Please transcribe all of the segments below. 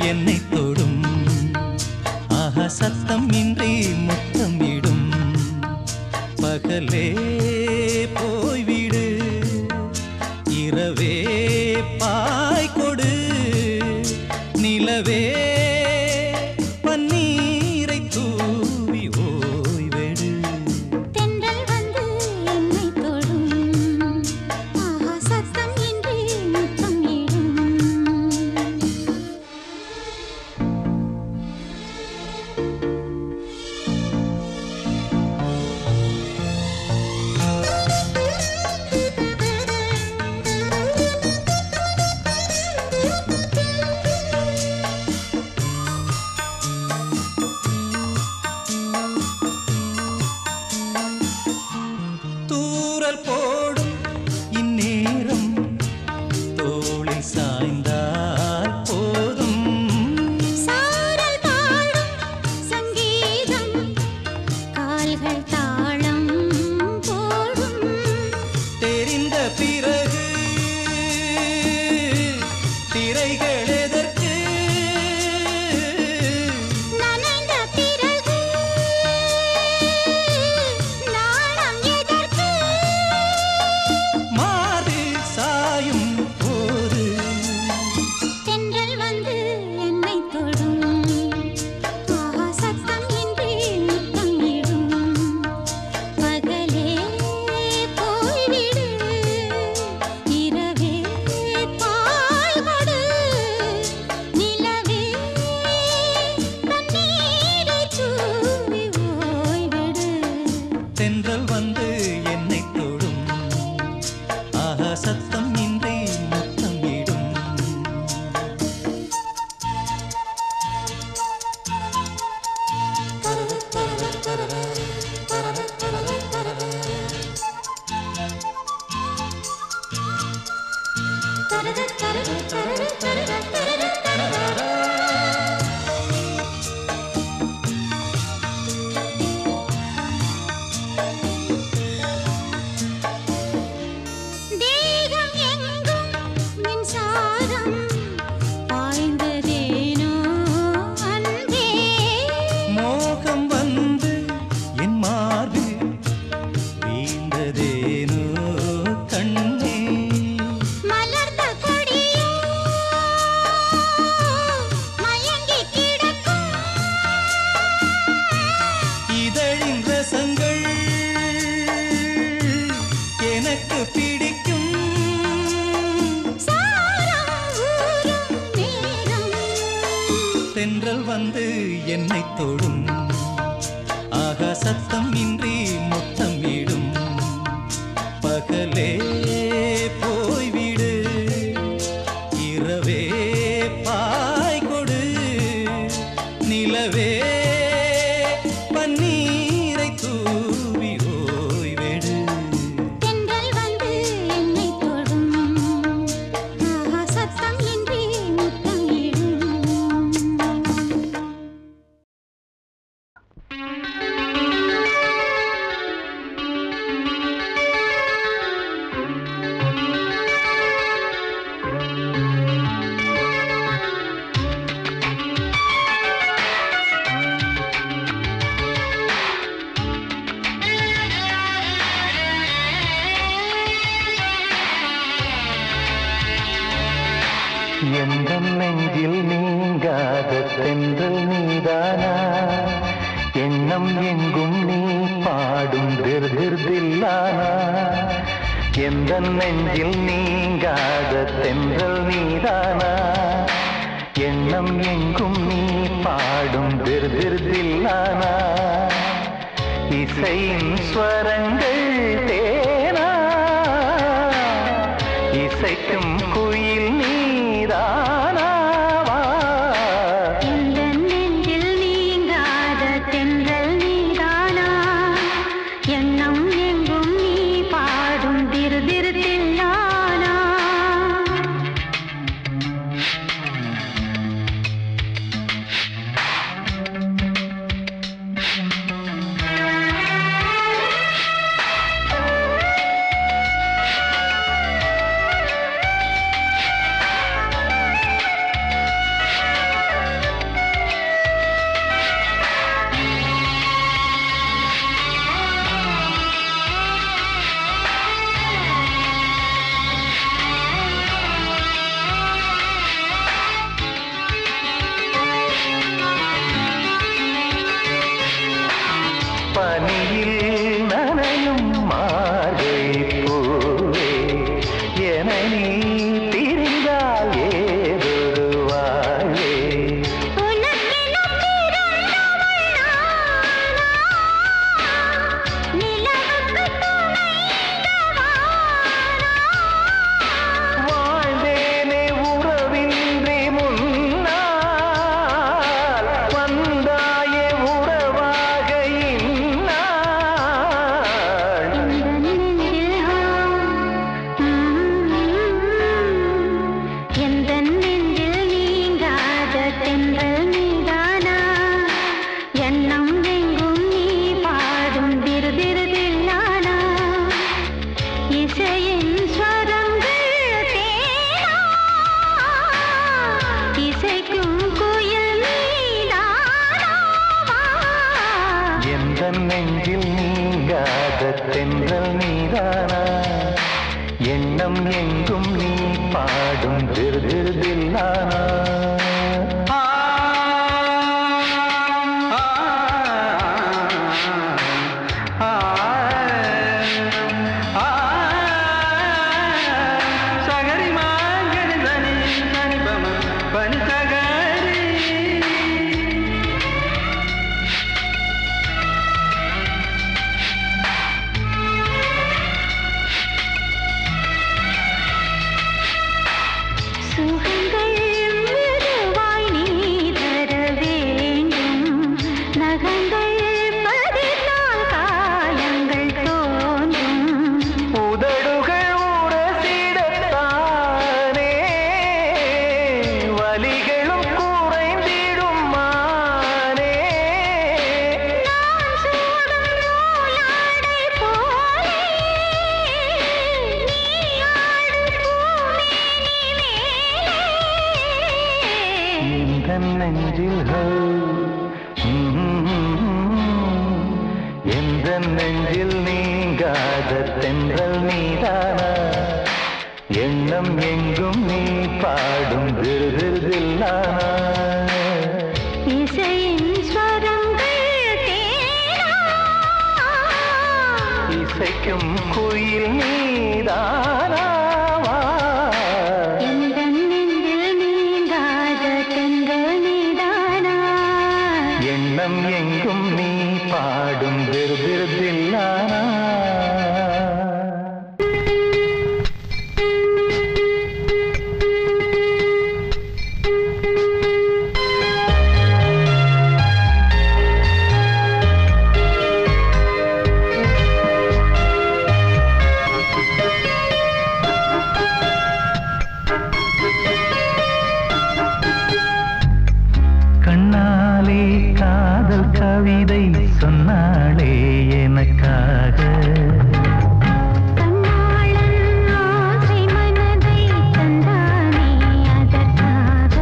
என்னை தொடும் ஆஹா சத்தம் இன்றி முத்தமிடும் பகலே போய்விடு இரவே பாய் கொடு நிலவே பன்னீரை தூவி ஓய்வெடு தென்றல் வந்து என்னை தொடும் ஆஹா சத்தம் இன்றி முத்தமிடும் தூறல் போடும் இந்நேரம் தோளில் சாய்ந்தால் போதும் சாரல் பாடும் சங்கீதம் கால்கள் தாளம் போடும் தெரிந்த பிறகு திரைகள் எதற்கு நனைந்த பிறகு நாணம் எதற்கு மாறு சாயும் போது தென்றல் வந்து என்னை தொடும் ஆஹா சத்தம் இன்றி முத்தமிடும் பகலே போய்விடு இரவே பாய் கொடு நிலவே தண்ணீரை தூவி ஓய்விடு தென்றல் வந்து என்னை தொடும் ஆஹா சத்தம் இன்றி முத்தமிடும் தேகம் எங்கும் மின்சாரம் பாய்ந்ததேனோ அன்பே மோகம் வந்து என் மார்பில் வீழ்ந்ததேனோ கண்ணே மலர்ந்த கொடியோ மயங்கி கிடக்கும் இதழின் ரசங்கள் எனக்கு பிடிக்கும் சாரம் ஊரும் நேரம் தென்றல் வந்து என்னை தொடும் ஆகா சத்தம் இன்றி முத்தமிடும் பகலே போய்விடு இரவே பாய் கொடு நிலவே பன்னீரை தூவி ஓய்வெடு தென்றல் வந்து என்னை தொடும் ஆஹா சத்தம் இன்றி முத்தமிடும் எந்தம் நெஞ்சில் நீங்காத தென்றல் நீதானா எண்ணம் எங்கும் நீ பாடும் திருதில்லானா எந்தம் நெஞ்சில் நீங்காத தென்றல் நீதானா எண்ணம் எங்கும் நீ பாடும் திருதில்லானா இசையின் ஸ்வரங்கள் தேனா இசைக்கும் குயில் நீதானாவா இந்த நெஞ்சில் நீங்காத தென்றல் நீதானா எண்ணம் எங்கும் நீ பாடும் திருதில்லானா நெஞ்சில் நீங்காத தென்றல் நீதானா எண்ணம் எங்கும் நீ பாடும் திருதிருதில்லானா நெஞ்சில் எந்த நெஞ்சில் நீங்காத தென்றல் நீதானா எண்ணம் எங்கும் நீ பாடும் திருதிருதில்லானா இசையின் ஸ்வரங்கள் தேனா இசைக்கும் குயில் நீதானா எண்ணம் எங்கும் நீ பாடும் திருதிருதில்லானா கண்ணாலே காதல் கவிதை சொன்னாளே எனக்காக கண்ணாளன் ஆசை மனதை தந்தானே அதற்காக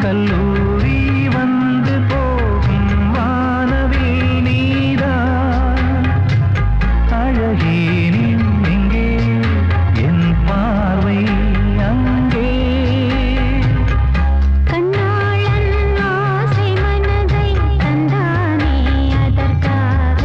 கல்லூரி வந்து போகும் வானவில் நீதான் அழகே நீ எங்கே என் பார்வை அங்கே கண்ணாளன் ஆசை மனதை தந்தானே அதற்காக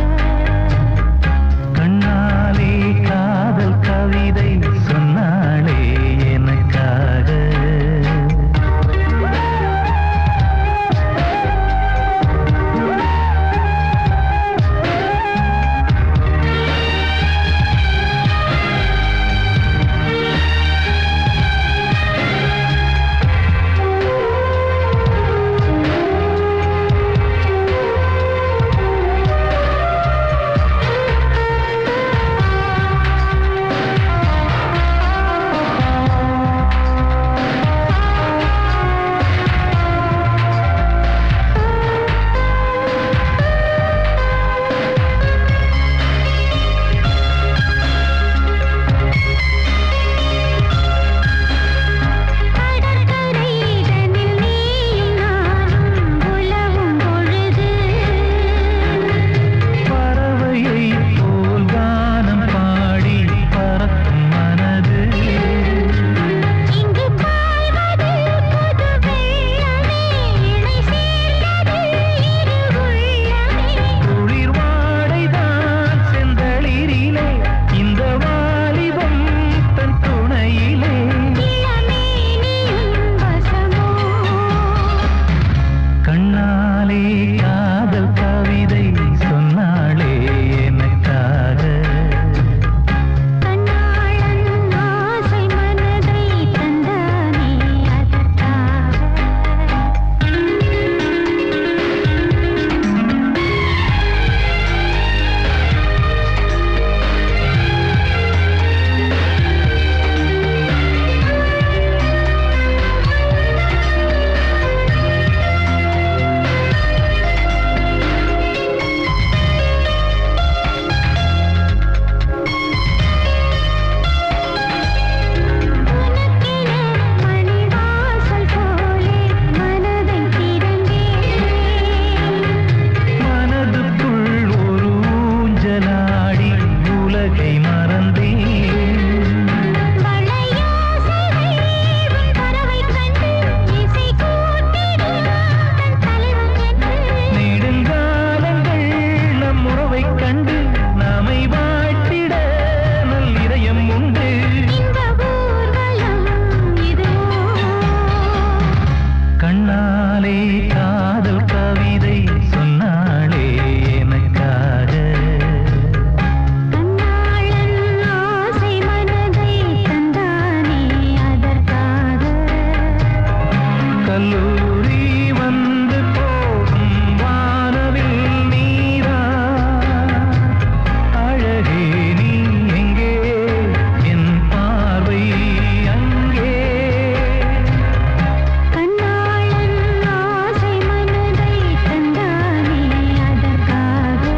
கல்லூரி வந்து போகும் வானவில் நீரா அழகே நீ எங்கே என் பார்வை அங்கே கண்ணாளன் ஆசை மனதை தந்தானே அதற்காக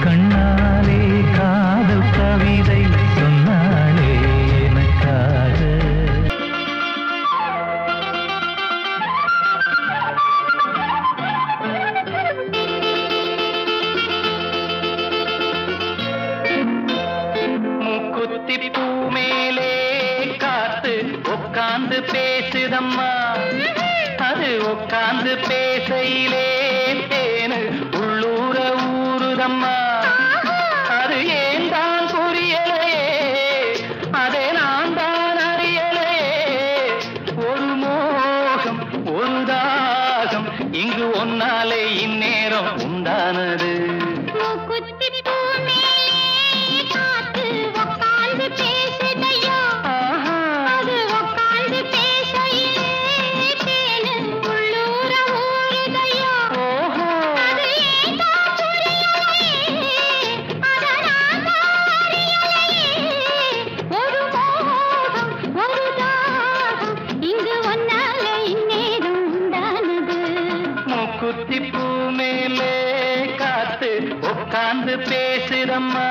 கண்ணாலே காதல் கவிதை சொன்னாளே எனக்காக மூக்குத்தி பூ மேலே காத்து உட்கார்ந்து பேசுதம்மா அது உட்கார்ந்து பேசையிலே தேனு உள்ளூர ஊறுதம்மா அது ஏன் தான் புரியலையே அதை நான் தான் அறியலையே ஒரு மோகம் ஒரு தாகம் இங்கு ஒன்னாலே இந்நேரம் உண்டானது மூக்குத்தி பூ மேலே காத்து உட்கார்ந்து பேசுதையோ அது உட்கார்ந்து பேசையிலே தேனு உள்ளூர ஊறுதையோ அது ஏன் தான் புரியலையே அதை நான் தான் அறியலையே ஒரு மோகம் ஒரு தாகம் இங்கு ஒன்னாலே இந்நேரம் உண்டானது மூக்குத்தி பூ மேலே காத்து உட்கார்ந்து பேசுதம்மா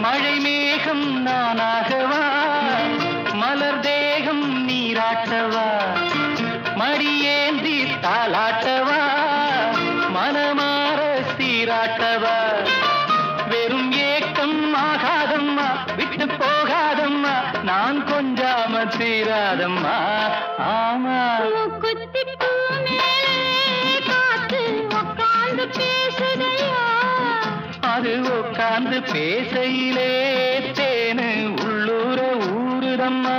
மழை மேகம் நானாகவா மலர் தேகம் நீராட்டவா மடியேந்தி தாலாட்டவா மனமாற சீராட்டவா வெறும் ஏக்கம் ஆகாதம்மா விட்டு போகாதம்மா நான் கொஞ்சாம தீராதம்மா ஆமா மூக்குத்தி பூ மேலே காத்து உட்கார்ந்து பேசுதையோ அது உட்கார்ந்து பேசையிலே தேனு உள்ளூர ஊறுதம்மா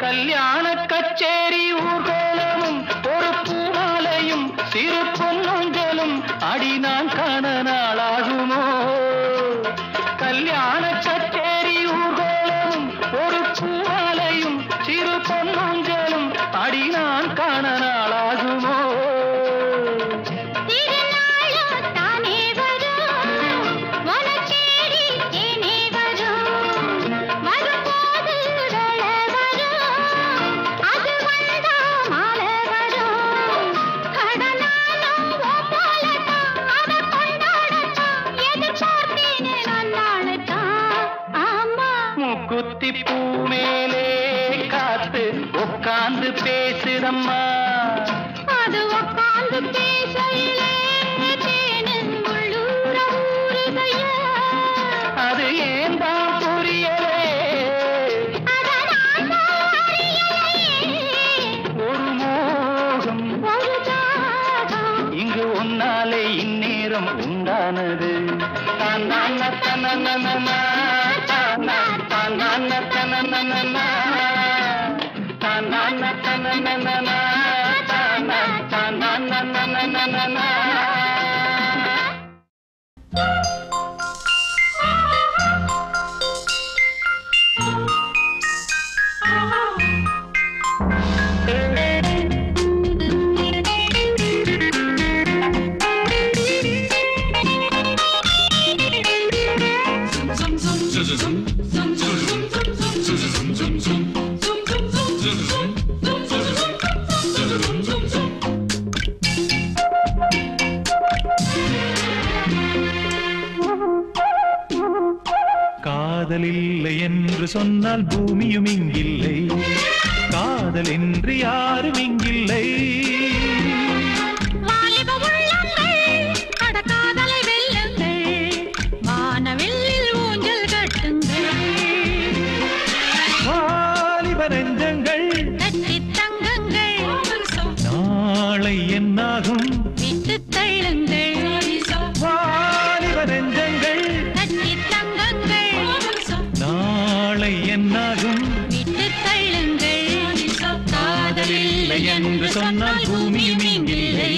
கல்யாண கச்சேரி ஊர்கோலமும் ஒரு பூமாலையும் சிறு பொன்னொஞ்சலும் அடி நான் காண நாளாகுமோ கல்யாண கச்சேரி ஊர்கோலமும் ஒரு பூமாலையும் சிறு பொன்னொஞ்சலும் அடி நான் காண நாளாகுமோ திருநாளோ தானே வரும் உனக்கேடி தேனே வரும் வரும்போது வேள வரும் அது வந்தா மாலை வரும் கடனாலும் போலத்தான் அதை கொண்டாடத்தான் எதிர்பார்த்தேனே நான் நாளைத்தான் ஆமா மூக்குத்தி பூ மேலே காத்து உட்கார்ந்து பேசுதம்மா அது உட்கார்ந்து பேசையிலே தேனு உள்ளூர ஊறுதையோ அது ஏன் தான் புரியலே அதை நான் தான் அறியலையே ஒரு மோகம் ஒரு தாகம் இங்கு ஒன்னாலே இந்நேரம் உண்டானது தானான தனனனனா தானா தானான தனனனனா தானான தனனனனா தானா தானான காதல் இல்லை என்று சொன்னால் பூமியும் இங்கில்லை, காதல் என்று யாரும் இங்கில்லை. வாலிப உள்ளங்கள் அட காதலை வெல்லுங்கள், வானவெல்லில் ஊஞ்சல் கட்டுங்கள். வாலிப நெஞ்சங்கள் கட்டித் தங்குங்கள், நாளை என்னாகும் விட்டு தள்ளுங்கள். வாலிப நெஞ்சங்கள் கட்டித் தங்குங்கள், நாளை என்னாகும் விட்டு தள்ளுங்கள். காதல் இல்லை என்று சொன்னால் பூமியும் இங்கில்லை.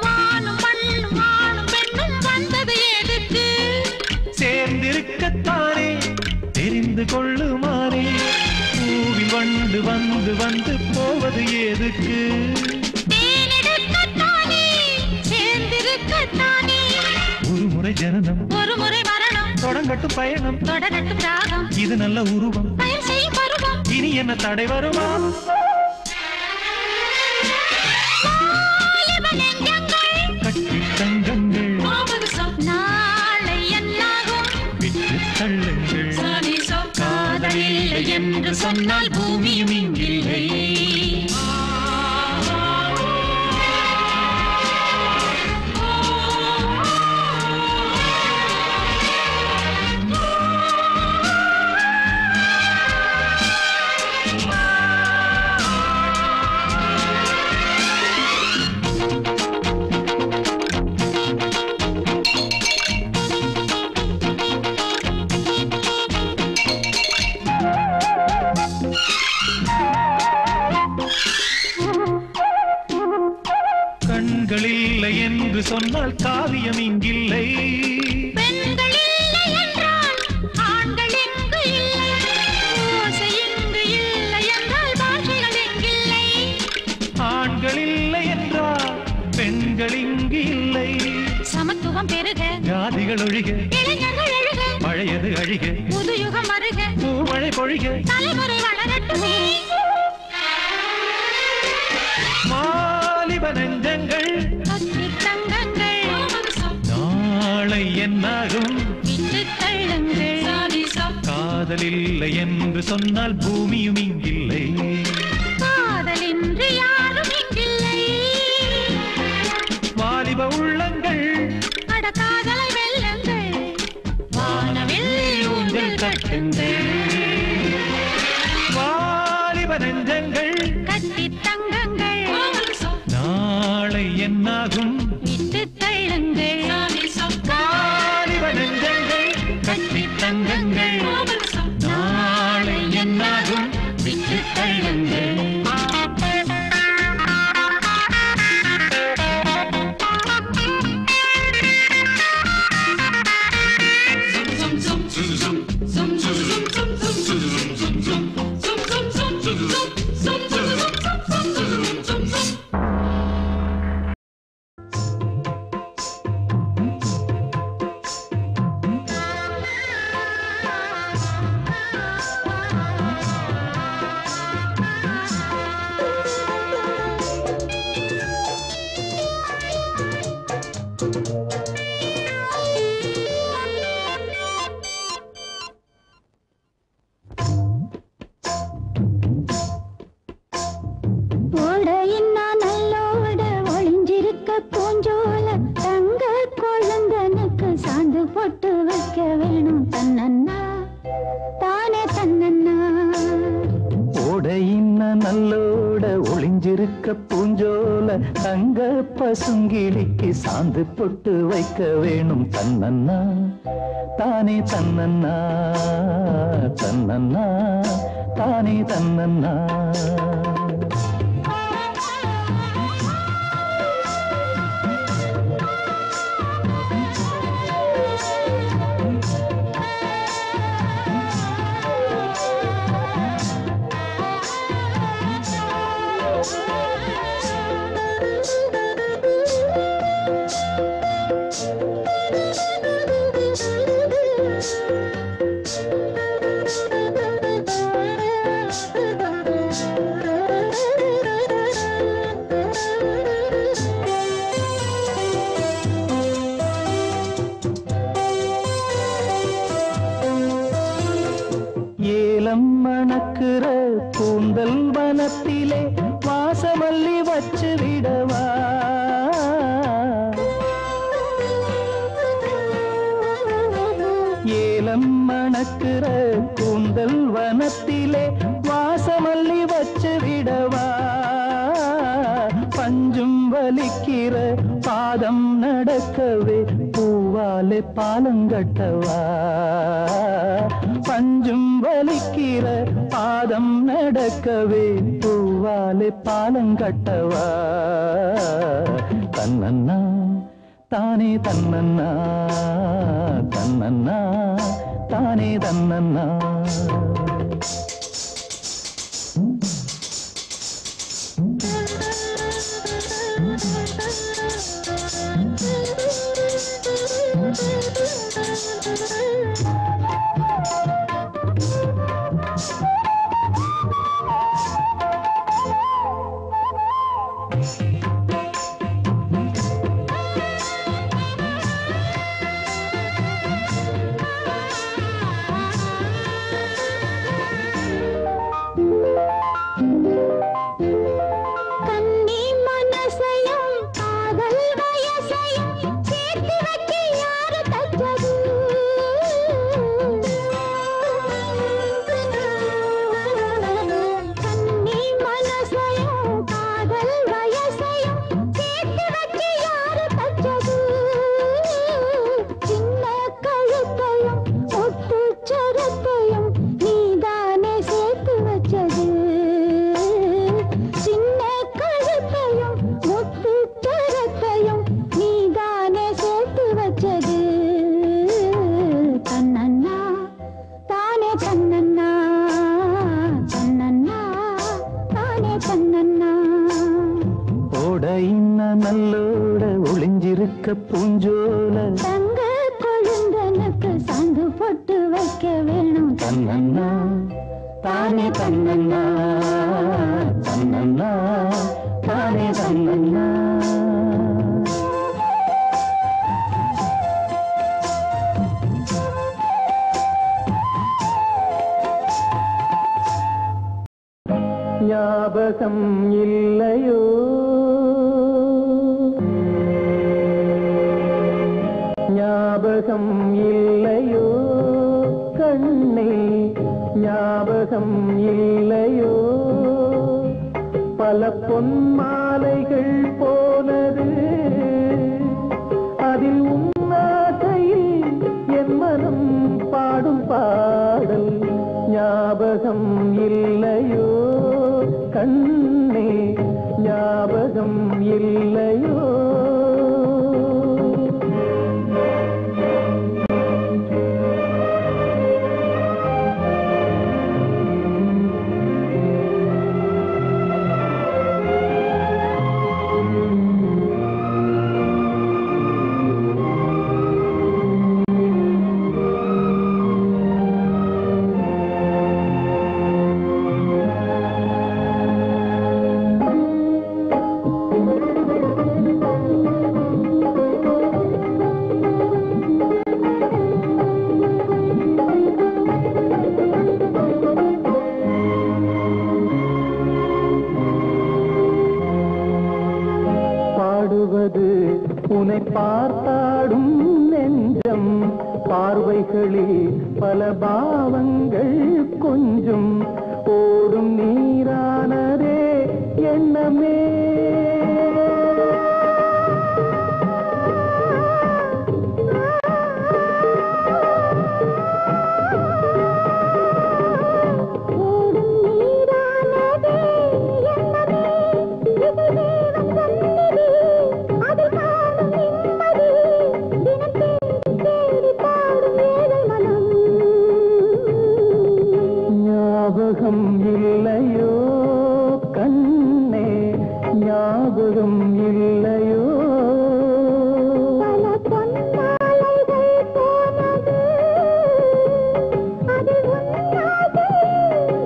வானும் மண்ணும் ஆணும் பெண்ணும் வந்தது எதுக்கு? சேர்ந்திருக்கத்தானே தெரிந்து கொள்ளுமாறே, பூவில் வண்டு வந்து வந்து போவது எதுக்கு? தேனெடுக்கத்தானே, சேர்ந்திருக்கத்தானே. ஒரு முறை ஜனனம், ஒரு முறை மரணம், தொடங்கட்டும் பயணம், தொடரட்டும் ராகம், இது நல்ல உருவம், பயன் செய்யும் பருவம். இனி என்ன தடை வருமா? வாலிப நெஞ்சங்கள் கட்டி தங்கங்கள் நாளை என்னாகும் விட்டு தள்ளுங்கள். காதல் இல்லை என்று சொன்னால் பூமியும் இங்கில்லை. கண்கள் இல்லை என்று சொன்னால் காவியம் இங்கில்லை. பெண்கள் இல்லை என்றால் ஆண்கள் எங்கு இல்லை, ஓசை இங்கு இல்லை என்றால் பாஷைகள் எங்கில்லை. ஆண்கள் இல்லை என்றால் பெண்கள் இங்கு இல்லை. சமத்துவம் பெருக, ஜாதிகள் ஒழிக, இளைஞர்கள் எழுக, பழையது அழிக, புது யுகம் அருக, பூமழை பொழிக, தலைமுறை வளரட்டுமே. வாலிப நெஞ்சங்கள் கட்டித் தங்கங்கள், நாளை என்னாகும் விட்டு தள்ளுங்கள். காதல் இல்லை என்று சொன்னால் பூமியும் இங்கில்லை. காதலின்றி யாரும் இங்கில்லை. வாலிப உள்ளங்கள் அட காதலை வெல்லுங்கள், வானவெல்லில் ஊஞ்சல் கட்டுங்கள். வாலிப நெஞ்சங்கள் கட்டித் தங்குங்கள், நாளை என்னாகும் விட்டு தள்ளுங்கள். வாலிப நெஞ்சங்கள் கட்டித் தங்குங்கள், நாளை என்னாகும் விட்டு தள்ளுங்கள். போல தங்க பசுங்கிளிக்கு சாந்து பொட்டு வைக்க வேணும் தன்னன்னா தானே தன்னன்னா தன்னன்னா தானே தன்னன்னா மணக்குற கூந்தல் வனத்திலே வாசமல்லி வச்சு விடவா ஏலம் மணக்குற கூந்தல் வனத்திலே வாசமல்லி வச்சு விடவா பஞ்சும் வலிக்கிற பாதம் நடக்கவே பூவாலே பாலங்கட்டவா பஞ்சும் வலிக்கிற பாதம் நடக்கவே பூவாலே பாலங்கட்டவா தன்னன்னா தானே தன்னன்னா தன்னன்னா தானே தன்னன்னா நல்லோட ஒளிஞ்சிருக்க பூஞ்சோல தங்க கொழுந்தனுக்கு சாந்து போட்டு வைக்க வேணும் தன்னன்னா தானே தன்னன்னா தன்னன்னா தானே தன்னன்னா ஞாபகம் இல்லையோ ஞாபகம் இல்லையோ கண்ணே ஞாபகம் இல்லையோ பல பொன்மாலைகள் போனது அதில் உன்னாகையில் என் மனம் பாடும் பாடல் ஞாபகம் இல்லையோ கண்ணே ஞாபகம் இல்லையோ உன்னை பார்த்தாடும் நெஞ்சம் பார்வைகளில் பல பாவங்கள் கொஞ்சம் ஓடும் நீரானதே எண்ணமே ஞாபகம் இல்லையோ பல பொன்மாலைகள் போனது அது உன்னாது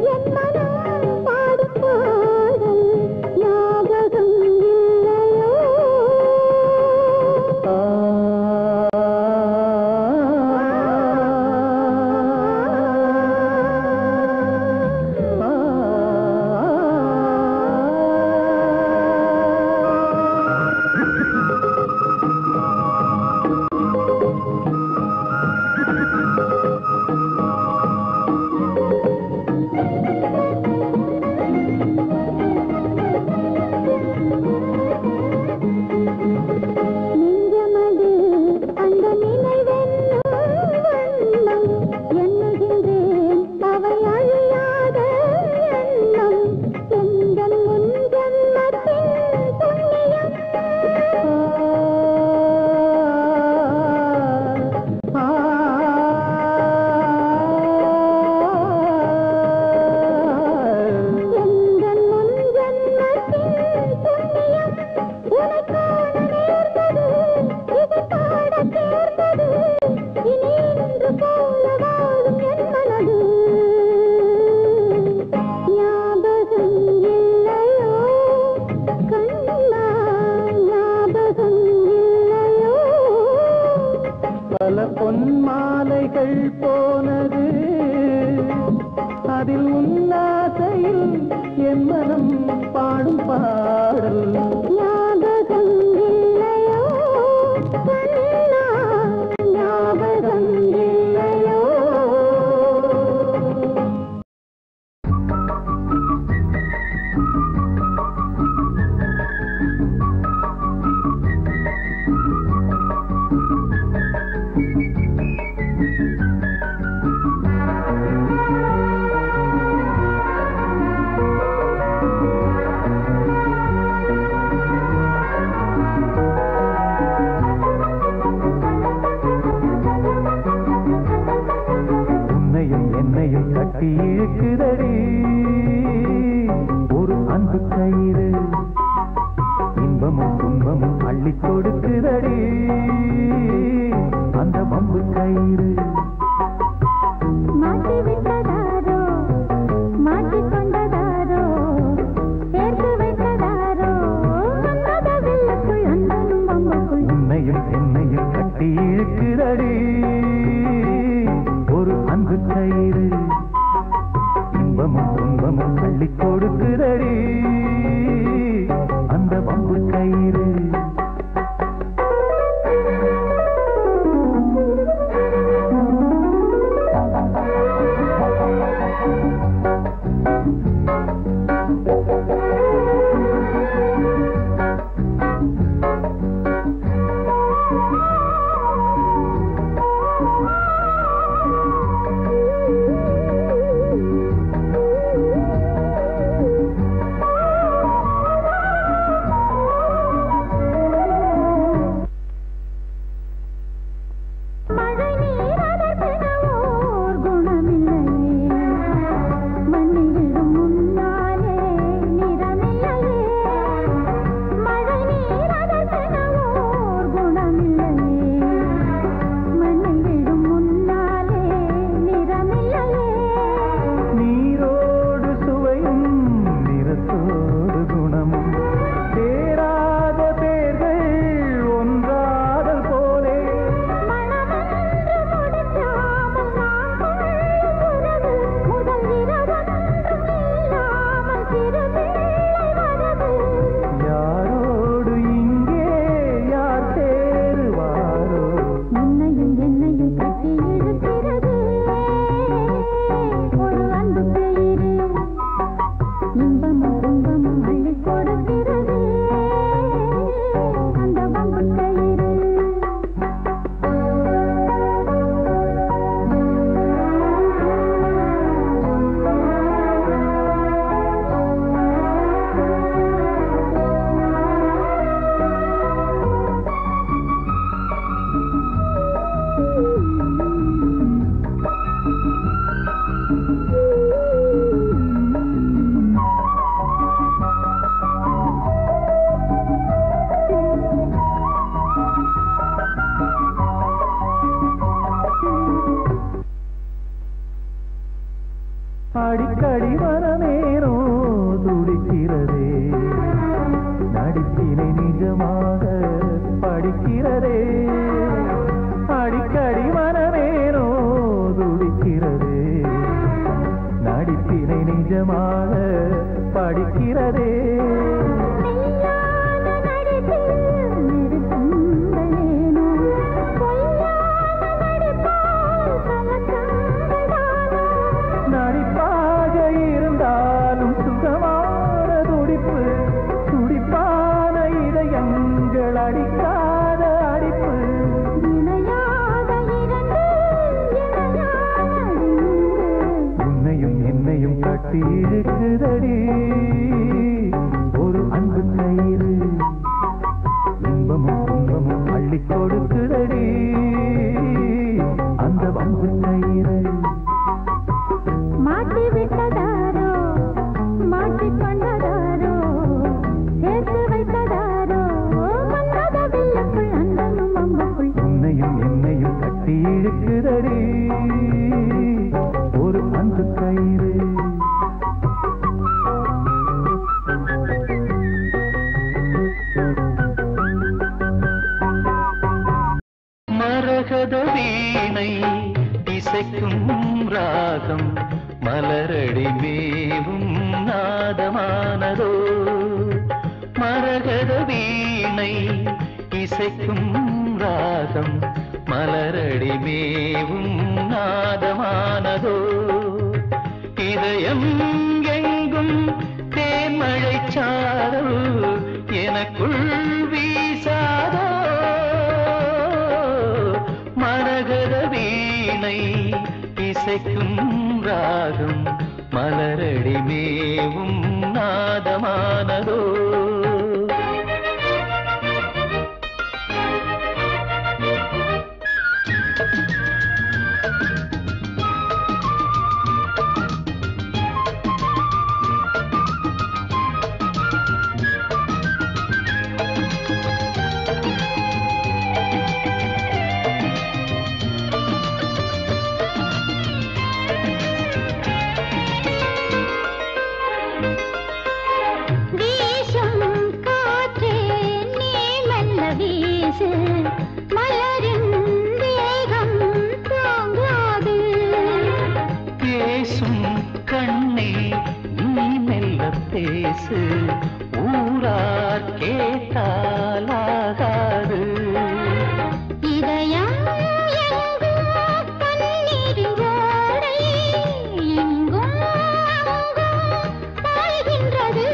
என் மனம் பாடும் பாடல் ஞாபகம் இல்லையோ நெஞ்சமது அந்த நினைவென்னும் வண்ணம் எண்ணுகின்றேன் அவை அழியாத எண்ணம் எந்தன் முன் ஜன்மத்தின் புண்ணியம் எந்தன் முன் ஜன்மத்தின் புண்ணியம் உனக்கான நேர்ந்தது இது பாடச் சேர்ந்தது இனி இன்று போல வாழும் என் மனது ஞாபகம் இல்லையோ கண்ணா ஞாபகம் இல்லையோ பல பொன்மாலைகள் போனது அதில் உன்னாசையில் என் மனம் பாடும் பாடல் ஞாபகம் இல்லையோ கண்ணா ஞாபகம் இல்லையோ உன்னையும் என்னையும் கட்டி இழுக்குதடி ஒரு அன்பு கயிறு இன்பமும் துன்பமும் அள்ளி கொடுக்குதடி அந்த வம்பு கயிறு மாட்டி விட்டதாரோ மாட்டிக் கொண்டதாரோ சேர்த்து வைத்ததாரோ வந்தத வெள்ளக்குள் அன்பனும் வம்புக்குள் உன்னையும் என்னையும் கட்டி இழுக்குதடி ஒரு அன்பு கயிறு இன்பமும் துன்பமும் அள்ளி கொடுக்குதடி அந்த வம்பு கயிறு நடிப்பினை நிஜமாக படிக்கிறதே அடிக்கடி மனமேனோ துடிக்கிறதே நடிப்பினை நிஜமாக படிக்கிறதே நடிப்பாக இருந்தாலும் சுகமான துடிப்பு துடிப்பான இதயங்கள் அடிக்காத அடிப்பு உன்னையும் என்னையும் கட்டி இழுக்குதடி ஒரு அன்பு கயிறு இன்பமும் துன்பமும் அள்ளி கொடுக்குதடி அந்த அன்பு கயிறு மாட்டி விட்டதாரோ மாட்டிக் கொண்டதாரோ சேர்த்து வைத்ததாரோ மன்னத வில்லுக்குள் அந்தனும் அம்புக்குள் உன்னையும் என்னையும் கட்டி இழுக்குதடி ஒரு அன்பு கயிறு மரகத வீணை இசைக்கும் ராகம் மலரடி மேவும் நாதமானதோ மரகத வீணை இசைக்கும் ராகம் மலரடி மேவும் நாதமானதோ இதயம் எங்கும் தேன்மழை சாரல் எனக்குள் வீசாதோ மரகத வீணை இசைக்கும் ராகம் மலரடி மேவும் நாதமானதோ மலரின் வேகம் தாங்காது பேசும் கண்ணே நீ மெல்ல பேசு ஊரார் கேட்டாலாகாது இதயம் எங்கும் பன்னீர் ஓடை எங்கும் பாய்கின்றது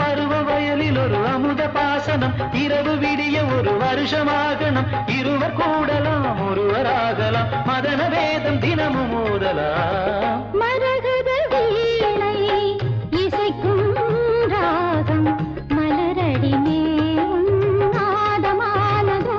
பருவ வயலில் ஒரு அமுத பாசனம் இரவு விடிய ஒரு வருஷமாகணும் இருவர் கூடலாம் ஒருவராகலாம் மதன வேதம் தினமும் ஓதலாம் மரகத வீணை இசைக்கும் ராகம் மலரடி மேவும் நாதமானதோ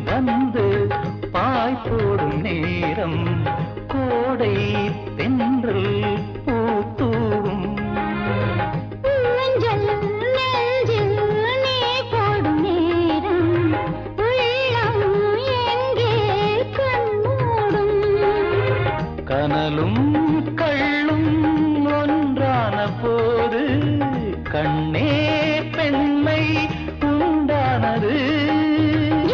வந்து பாய் போடும் நேரம் கோடை தென்றல் பூத்தூவும் நெஞ்சில் நீ போடும் நேரம் உள்ளம் எங்கே கண்மூடும் கனலும் கள்ளும் ஒன்றான போது கண்ணே பெண்மை உண்டானது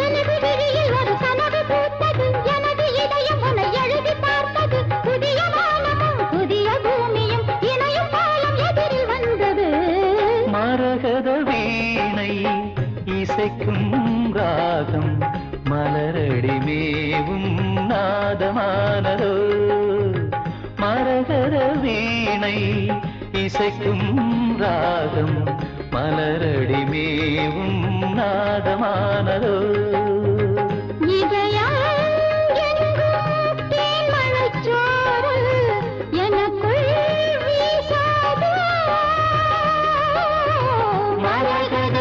எனது விழியில் ஒரு கனவு பூத்தது எனது இதயம் உன்னை எழுதி பார்த்தது புதிய வானமும் புதிய பூமியும் இணையும் காலம் எதிரில் வந்தது மரகத வீணை இசைக்கும் ராகம் மலரடி மேவும் நாதமானதோ மரகத வீணை இசைக்கும் ராகம் மலரடி மேவும் நாதமானதோ இதயம் எங்கும் தேன்மழைச் சாரல் எனக்குள் வீசாதோ மரகத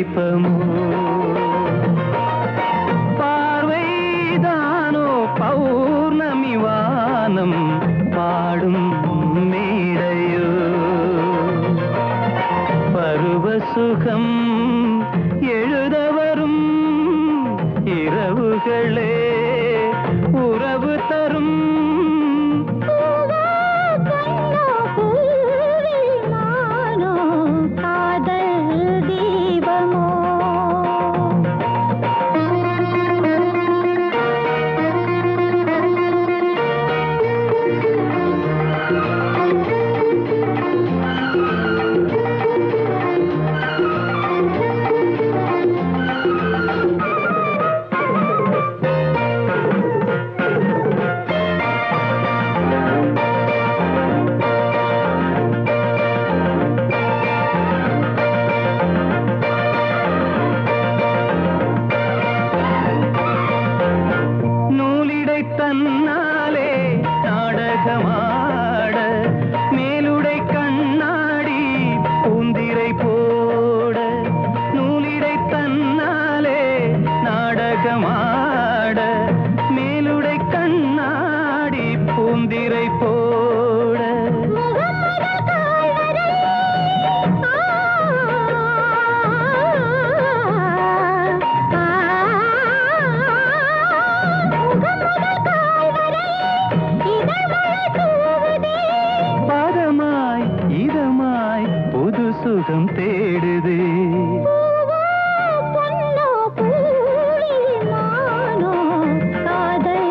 தீபமோ பார்வைதானோ பௌர்ணமி வானம் பாடும் மேடையோ பருவ சுகம் எழுத வரும் இரவுகளே உறவு தரும் தன்னாலே நாடகமாட மேலுடை கண்ணாடி பூந்திரை போட நூலிடை தன்னாலே நாடகமாட மேலுடை கண்ணாடி பூந்திரை போட பதமாய் இதமாய் புது சுகம் தேடுதே காதல்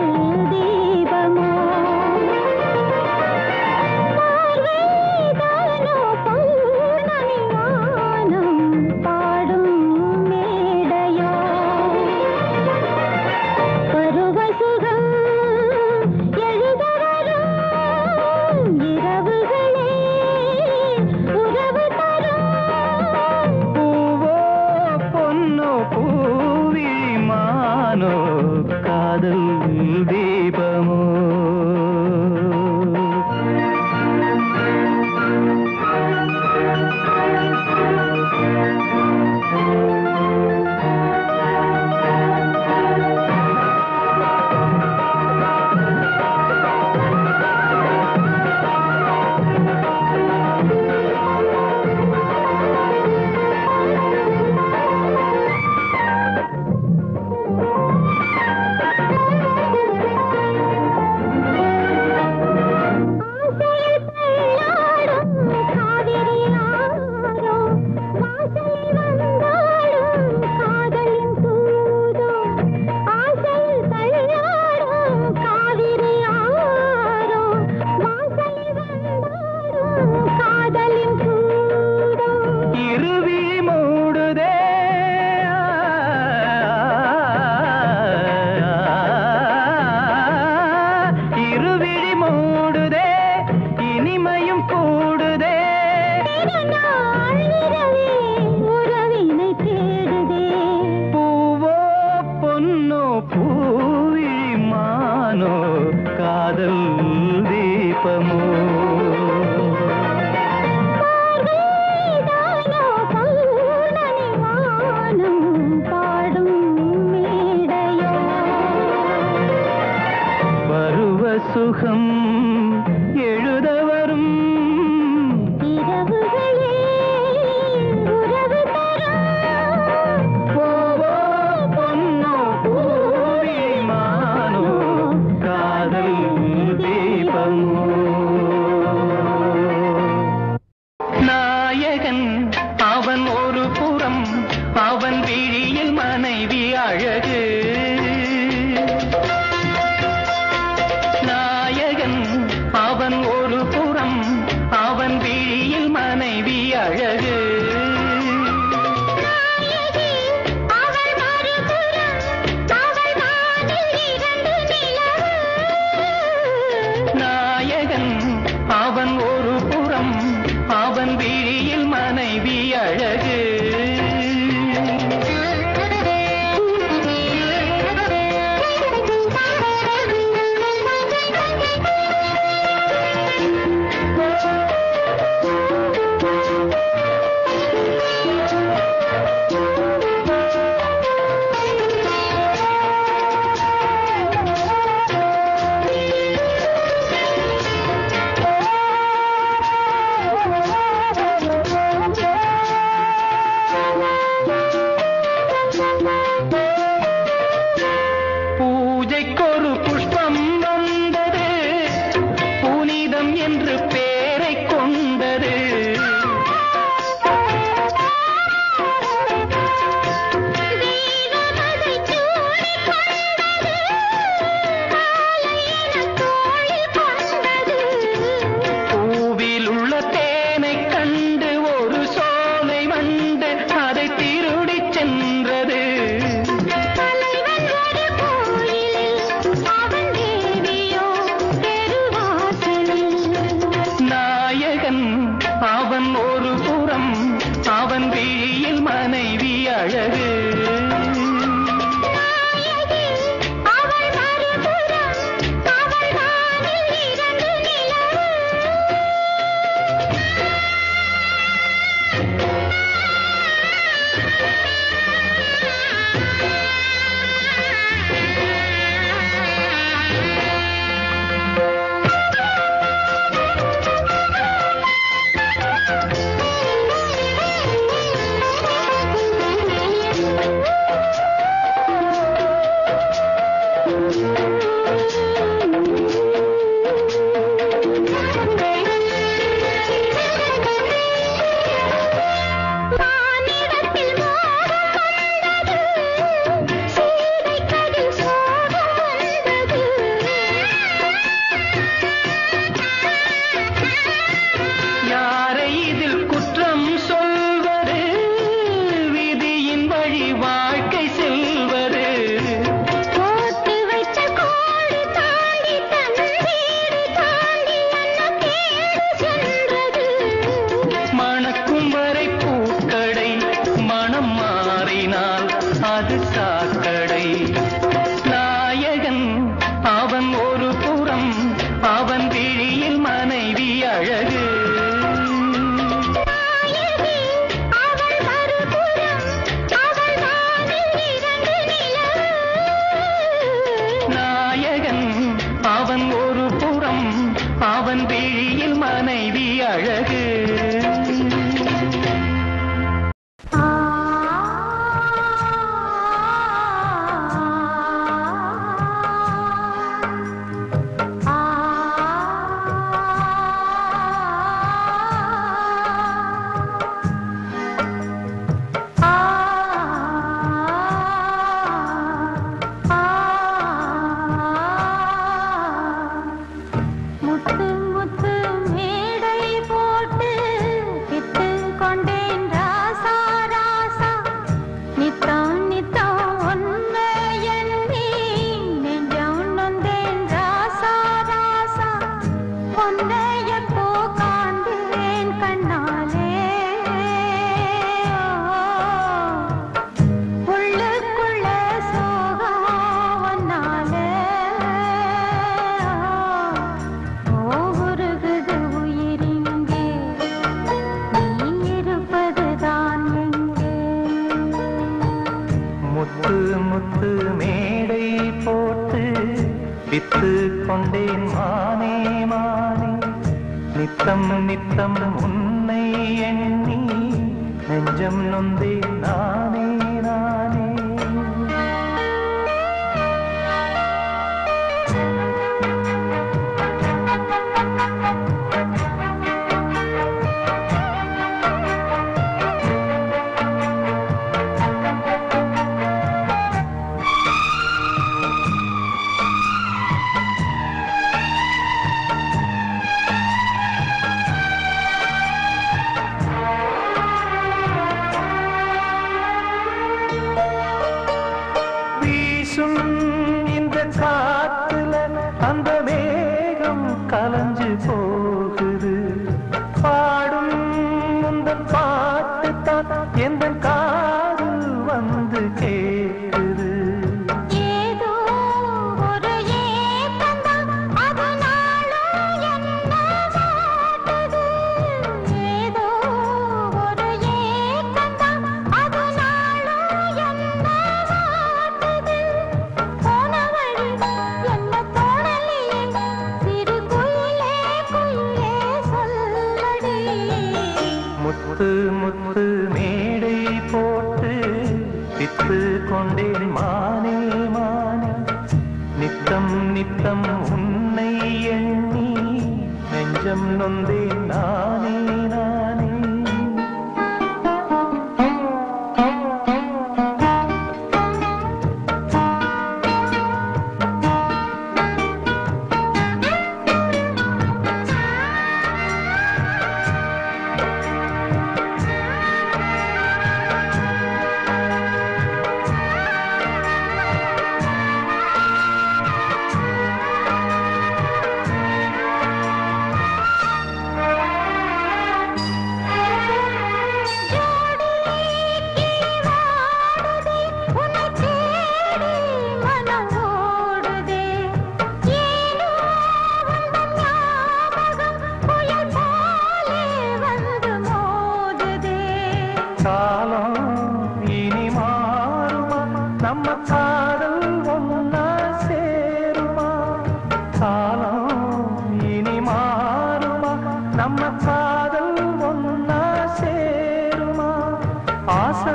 தீபமோ காதல் தீபமோ பருவ சுகம் எழுத வரும் இரவுகளே உறவு தரும் போவோ பொன்னோ பூவி மானோ காதல் தீபமோ நாயகன் அவன் ஒரு புறம் அவன் விழியில் மனைவி அழகு அவன் ஒரு புறம் அவன் விழியில் மனைவி அழகு நாயகன் அவன் ஒரு புறம் அவன் விழியில் மனைவி அழகு அழகு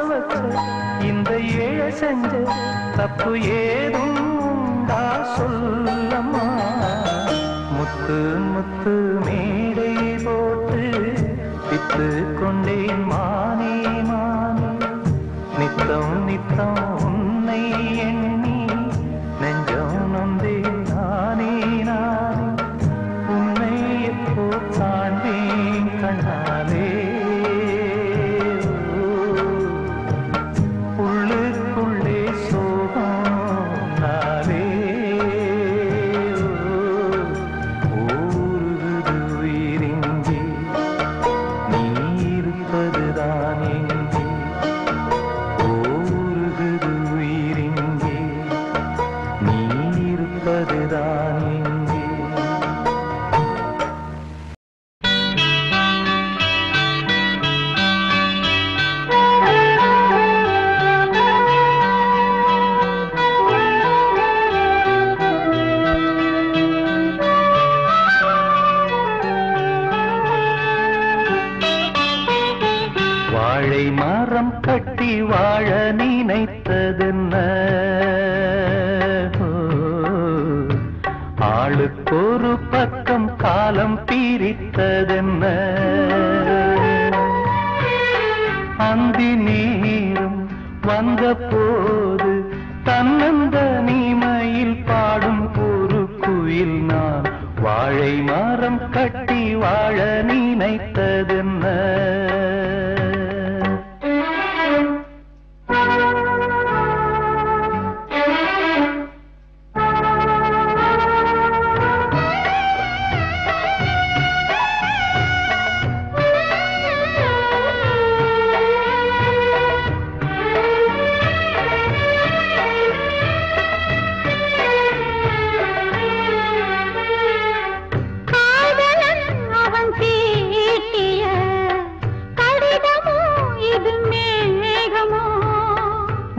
வச்ச இந்த ஏழை செஞ்ச தப்பு ஏதும் உண்டா சொல்லம்மா. முத்து முத்து மேடை போட்டு வித்து கொண்டேன் மானே மானே, நித்தம் நித்தம் உன்னை எண்ணி நெஞ்சம் நொந்தேன் நானே நானே, உன்னை எப்போ காண்பேன் கண்ணாலே, உள்ளுக்குள்ளே சோகம் நாளே, ஊருகுது உயிரிங்கே நீ இருப்பதுதான் எங்கே, ஊருகுது உயிரிங்கே நீ இருப்பதுதான் எங்கே. வாழை மரம் கட்டி வாழ நினைத்ததென்ன, ஆளுக்கொரு பக்கம் காலம் பிரித்ததென்ன, அந்தி நேரம் வந்த போது தன்னந்த நீமையில் பாடும் ஒரு குயில் நான், வாழை மரம் கட்டி வாழ நினைத்ததென்ன.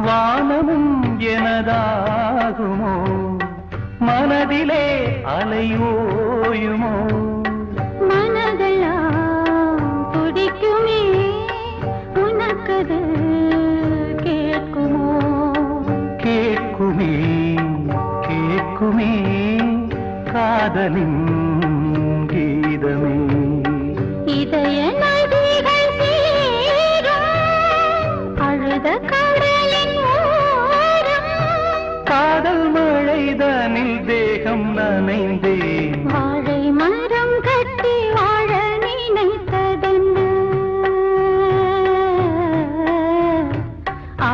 வானமும் எனதாகுமோ, மனதிலே அலையோயுமோ, மனதெல்லாம் துடிக்குமே உனக்கது கேட்குமோ, கேட்குமே கேட்குமே காதலின் கீதமே, இதய நதிகள் சேரும் அழுத கடலின் ஓரம், காதல் மழைதனில் தேகம் நனைந்தேன், வாழை மரம் கட்டி வாழ நினைத்ததென்ன,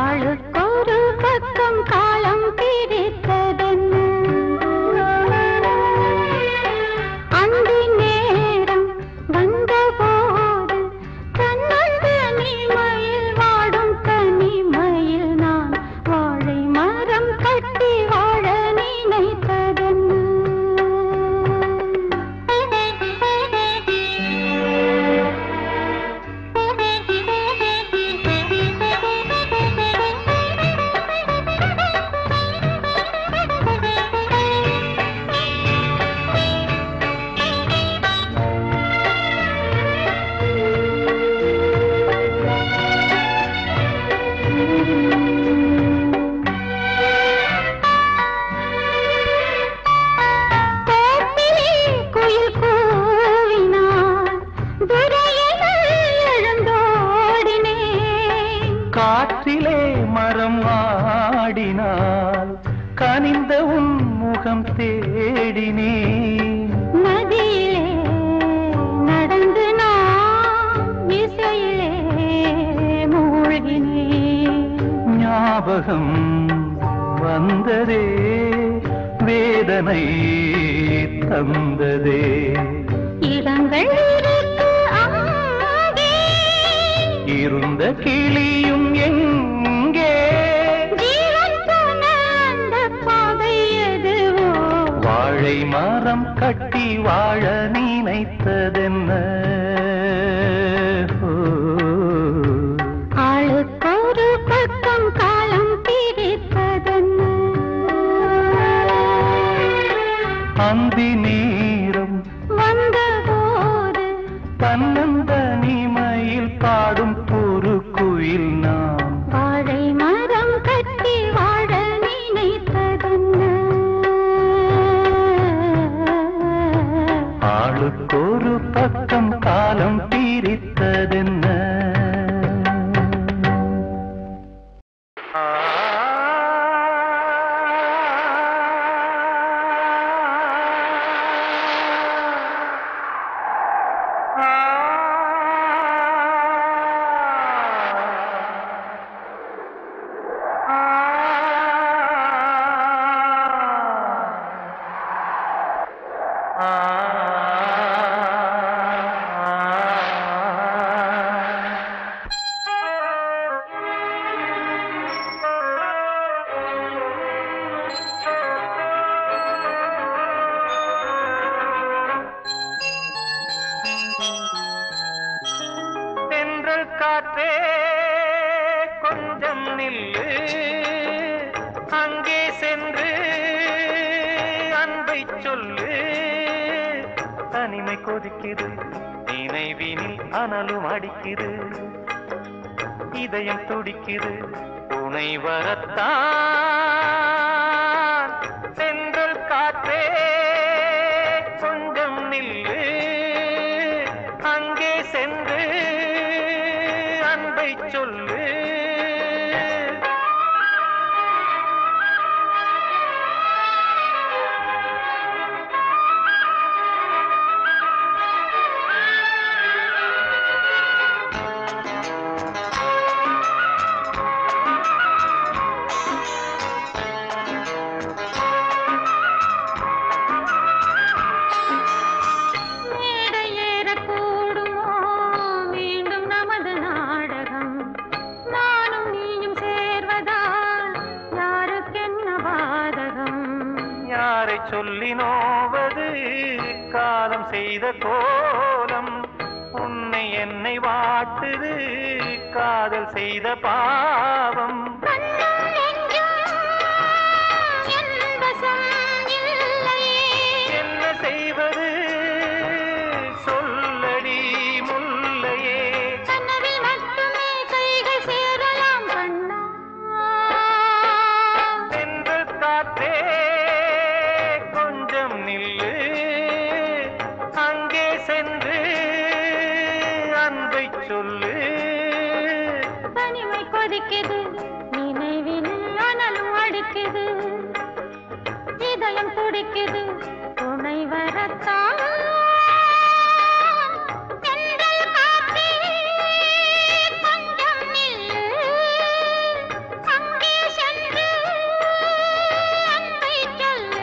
ஆளுக்கொரு பக்கம் காலம் பிரித்ததென்ன, அந்தி நேரம் வந்தபோது தன்னந்த நீமையில் வாடும் தனிமையில் நான், வாழை மரம் கட்டி வாழ நினைத்ததென்ன. தோப்பிலே குயில் கூவினாள், துரையென எழுந்தோடினேன், காற்றிலே மரம் ஆடினால் கனிந்த உன் முகம் தேடினேன், நதியிலே நடந்து நான் இசையிலே மூழ்கினேன், ஞாபகம் வந்ததே வேதனை தந்ததே, இடங்கள் இருக்கு அங்கே, இருந்த கிளியும் எங்கே, ஜீவன் போன அந்த பாதை எதுவோ, வாழை மரம் கட்டி வாழ நினைத்ததென்ன, ஆளுக்கொரு பக்கம் காலம் பிரித்ததென்ன, அந்தி நேரம் வந்தபோது தன்னந்த நீமையில் பாடும் ஒரு குயில் நான், காற்றே கொஞ்சம் நில்லு, அங்கே சென்று அன்பை சொல்லு. தனிமை கொதிக்குது, நினைவினில் அனலும் அடிக்குது, இதயம் துடிக்குது, துணை வரத்தான். சென்றல் காற்றே கொஞ்சம் நில்லு, அங்கே சென்று அன்பை சொல்லு. சொல்லி நோவது காலம் செய்த கோலம், உன்னை என்னை வாட்டுது காதல் செய்த பாவம். என்ன செய்வது சொல்லடி முல்லையே, கனவில் மட்டுமே கைகள் சேரலாம் கண்ணா. சென்று காற்றே கொஞ்சம் நில்லு, அங்கே சென்று அன்பை சொல்லு. தனிமை கொதிக்குது, நினைவில் அனலும் அடிக்குது, இதயம் துடிக்குது, துணை வரத்தான். தென்றல் காற்றே கொஞ்சம் நில்லு, அங்கே சென்று அன்பை சொல்லு.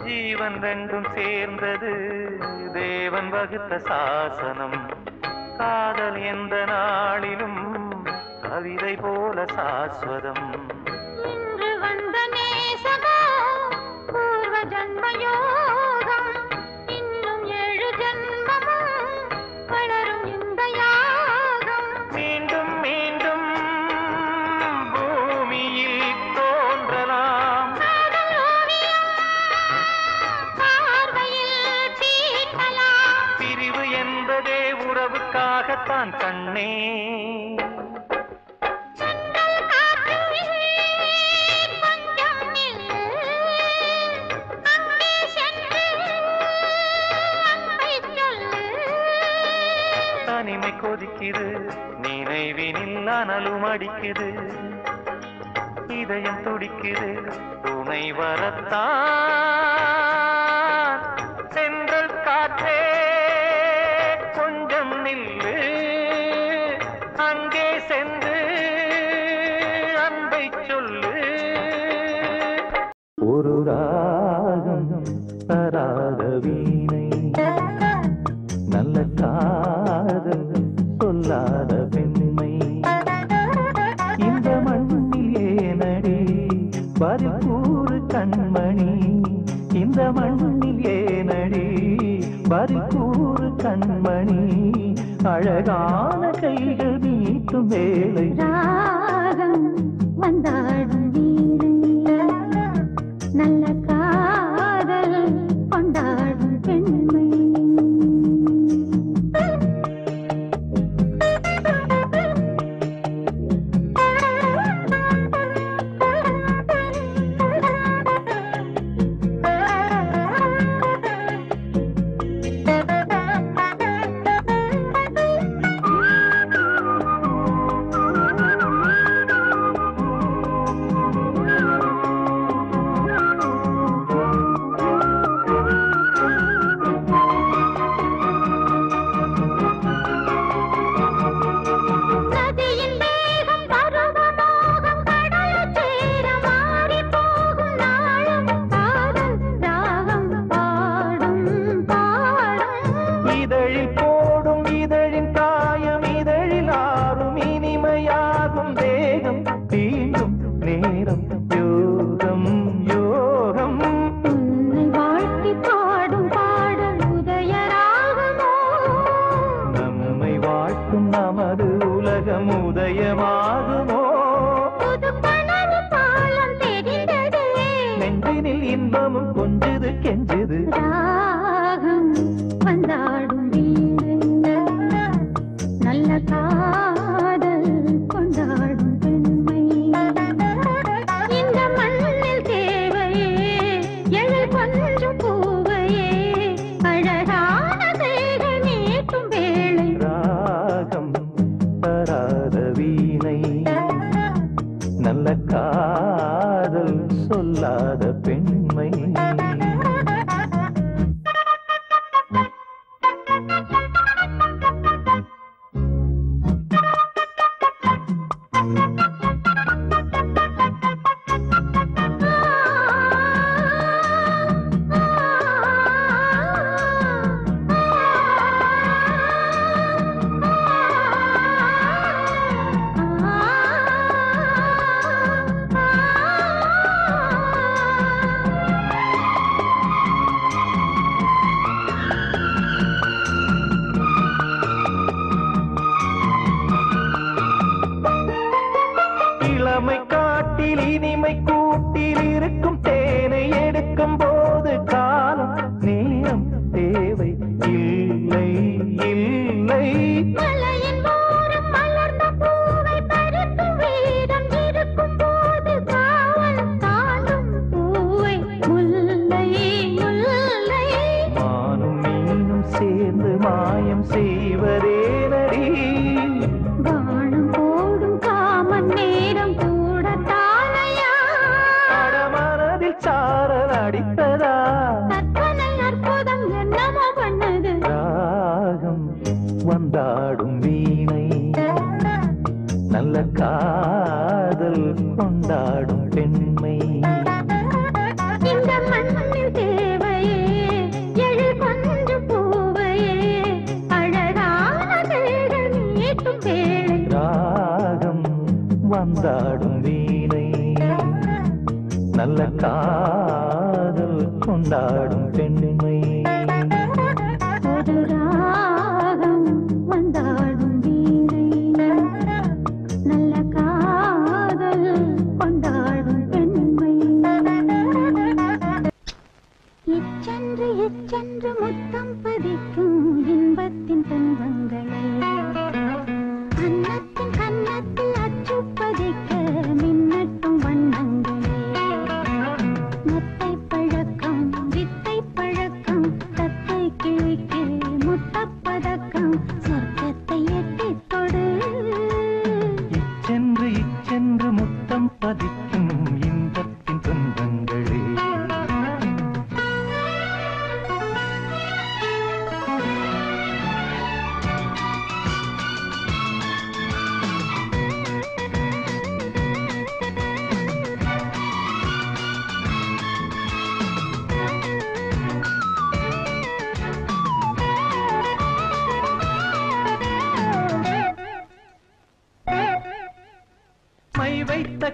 ஜீவன் ரெண்டும் சேர்ந்தது தேவன் வகுத்த சாசனம், காதல் எந்த நாளிலும் கவிதை போல சாஸ்வதம். இன்று வந்த நேசமோ பூர்வ ஜன்மயோகம், இன்னும் 7 ஜன்மமும் வளரும் இந்த யாகம். மீண்டும் மீண்டும் பூமியில் தோன்றலாம், காதல் ஓவியம் பார்வையில் தீட்டலாம். பிரிவு என்பதே உறவுக்காகத்தான் கண்ணே. சென்றல் காற்றே கொஞ்சம் நில்லு, அங்கே சென்று அன்பை சொல்லு. தனிமை கொதிக்குது, நினைவினில் அனலும் அடிக்குது, இதயம் துடிக்குது, துணை வரத்தான். சென்றல் காற்றே கொஞ்சம் நில்லு, அங்கே சென்று அன்பை சொல்லு. ஒரு ராகம் தராத வீணை, நல்ல காதல் சொல்லாத பெண்மை, இந்த மண்ணில் ஏனடி பரிபூரு கண்மணி, இந்த மண்ணில் ஏனடி பரிபூரு கண்மணி, அழகான கைகள் நீட்டும் வேளை ராகம் வந்தாடும் வீணை நல்ல காதல் கொண்டாடும் பெண்மை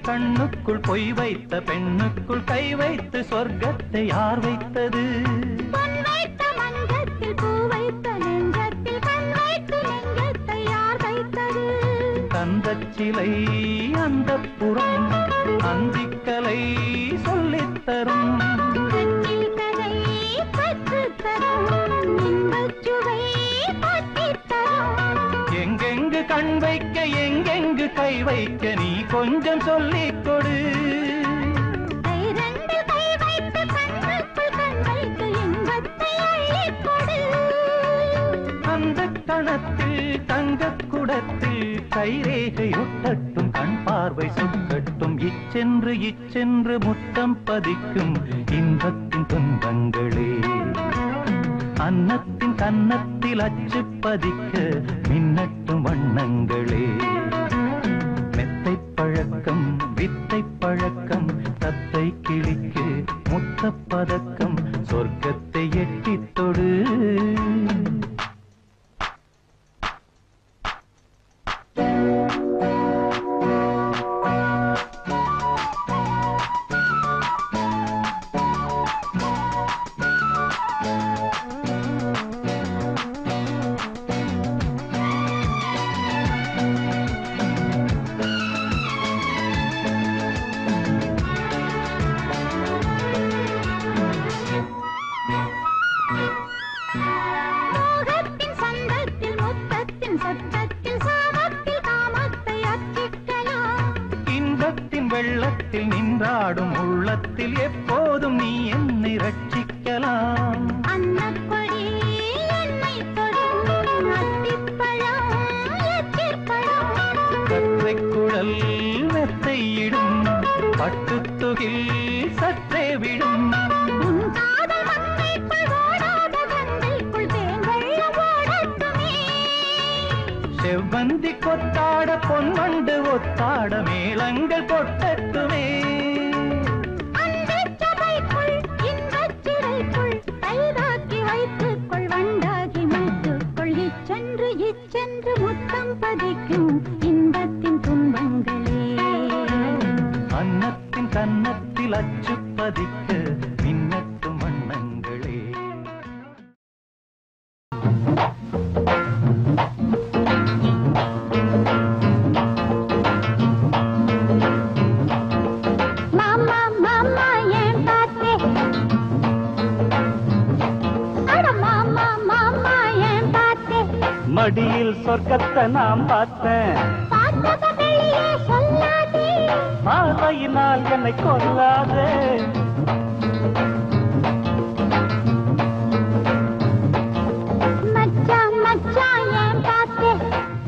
கண்ணுக்குள் பொய் வைத்த பெண்ணுக்குள் கை வைத்து சொர்க்கத்தை யார் வைத்தது? பொன் வைத்த மஞ்சத்தில் பூ வைத்த நெஞ்சத்தில் கண் வைத்து நெஞ்சை அந்தச்சிலை அந்தப்புறம் அந்திக்கலை சொல்லித்தரும் கதை கற்றுத்தரும் இன்பச் சுவை காட்டித்தரும் எங்கெங்கு கண் வைக்க எங்கெங்கு கை வைக்க நீ கொஞ்சம் சொல்லிக் கொடு இரண்டு கை வைத்து கண்ணுக்குள் கண் வைத்து இன்பத்தை அள்ளிக் கொடு அந்த கணத்தில் தங்கக் குடத்தில் கைரேகை ஒட்டட்டும் கண் பார்வை சொக்கட்டும் இச்சென்று இச்சென்று முத்தம் பதிக்கும் இன்பத்தின் துன்பங்களே அன்னத்தின் கன்னத்தில் அச்சு பதிக்க மின்னட்டும் வண்ணங்களே மெத்தை பழக்கம் வித்தை பழக்கம் தத்தை கிளிக்கு முத்தப்பதக்கம் சொர்க்கத்தை எட்டித் தொடு மோகத்தின் சந்தத்தில் முத்தத்தின் சத்தத்தில் சாமத்தில் காமத்தை அர்ச்சிக்கலாம் இன்பத்தின் வெள்ளத்தில் நின்றாடும் உள்ளத்தில் எப்போதும் நீ என்னை ரட்சிக்கலாம் அன்னப்பொடி என்னை தொடும் அத்திப்பழம் எச்சிற்பழம் கற்றைக் குழல் மெத்தையிடும் பட்டுத்துகில் சற்றே விடும் உன் காதல் மங்கைக்குள் ஓடாத கங்கைக்குள் தேங்கள்ளும் ஓடட்டுமே செவ்வந்தி கொத்தாட பொன்வண்டு ஒத்தாட மேளங்கள் கொட்டட்டுமே அந்தச் சபைக்குள் இன்பச் சிறைக்குள் கைதாக்கி வைத்துக்கொள் வண்டாகி வைத்துக்கொள் இச்சென்று இச்சென்று முத்தம் பதிக்கும் இன்பத்தின் துன்பங்களே அன்னத்தின் கன்னத்தில் அச்சு பதிக்க மின்னட்டும் வண்ணங்களே மாமா மாமா ஏன் பார்த்தே அட மாமா மாமா ஏன் பார்த்தே மடியில் சொர்க்கத்தை நாம் பார்த்தேன் பார்த்தத வெளியே சொல்லாதே பார்வையினால் என்னை கொல்லாதே மச்சான் மச்சான் ஏன் பார்த்தே